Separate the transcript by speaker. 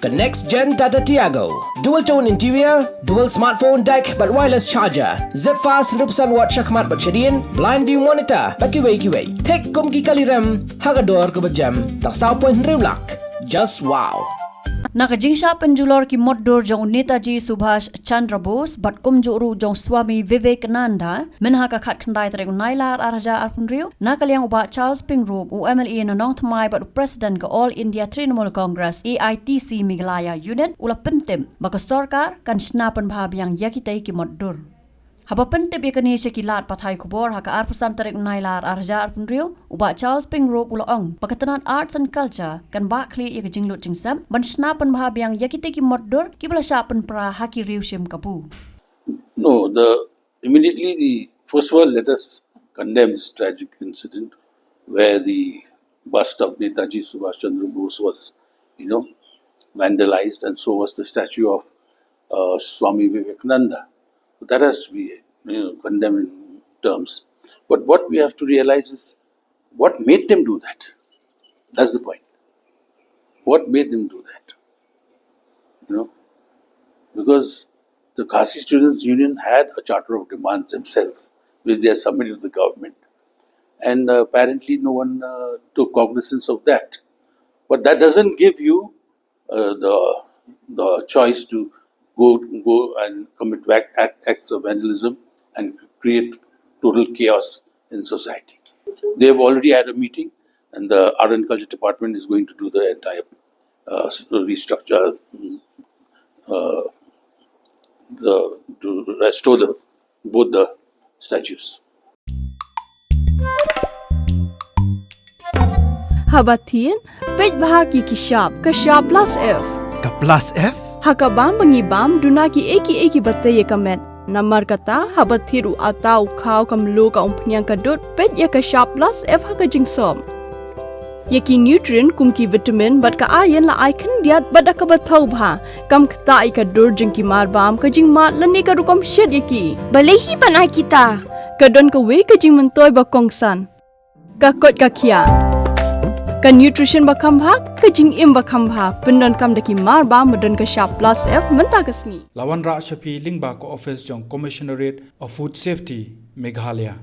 Speaker 1: The next gen Tata Tiago. Dual tone interior, dual smartphone deck but wireless charger. Zip fast 100% watt syakmat bercedian, blind view monitor, bagi kiwai. Tek kum ki kali rem, hagador ke berjam, tak sao pun rewlak. Just wow.
Speaker 2: Nakajingsha Pynjulor ki Motdur jong Netaji Subhash Chandra Bose bat kumjuru jong Swami Vivekananda minha ka khat khandai tareng nailar arja arpunriu nakaliang uba Charles Pyngrope UMLE nanong thamai bat president ka All India Trinamool Congress AITC Meghalaya unit ula pentem baka sarkar kan Shna panbhab yang yakitai ki Motdur. Haba pentip yakani sekilat pathai kubor haka arpusan tarik nailar arja arpunriu uba Charles Pyngrope ulaong pakatanan arts and culture kan bakli yak jinglut jingsam ban Shna panbhab yang yakite ki Motdur ki blasha panpra haki riu shim kapu.
Speaker 3: No, first of all, let us condemn this tragic incident where the bust of Netaji Subhash Chandra Bose was, vandalized, and so was the statue of Swami Vivekananda. That has to be condemned in terms. But what we have to realize is what made them do that. That's the point. What made them do that? Because the Kasi Students' Union had a charter of demands themselves, which they had submitted to the government. And apparently no one took cognizance of that. But that doesn't give you the choice to go and commit acts of vandalism and create total chaos in society. They have already had a meeting, and the Art and Culture Department is going to do the entire restructure to restore both the statues.
Speaker 4: Habatin, pej bahagi kishab plus F.
Speaker 5: Ka plus F?
Speaker 4: Hakabam bangibam dunaki eki bataye kamet. Namar kata habathiru atau khau kamlu ka umpnyang kadut pet ya ka sharp plus F haka jingsom. Yaki nutrient kumki vitamin bat ka iron la icon diat bat ka bathau bha kam kta I ka dur jingki marbam ka jingma lani ka rukom shed yaki. Balehi banai kita. Kadon ka we ka jing mentoy ba kongsan. Ka kot ka kia. Ka nutrition bakam bha ka jing im bakam bha pendon kam daki mar ba medon ka sharp plus F menta kasni
Speaker 5: Lawan Ra Shapi Lingba ko office jong Commissionerate of Food Safety Meghalaya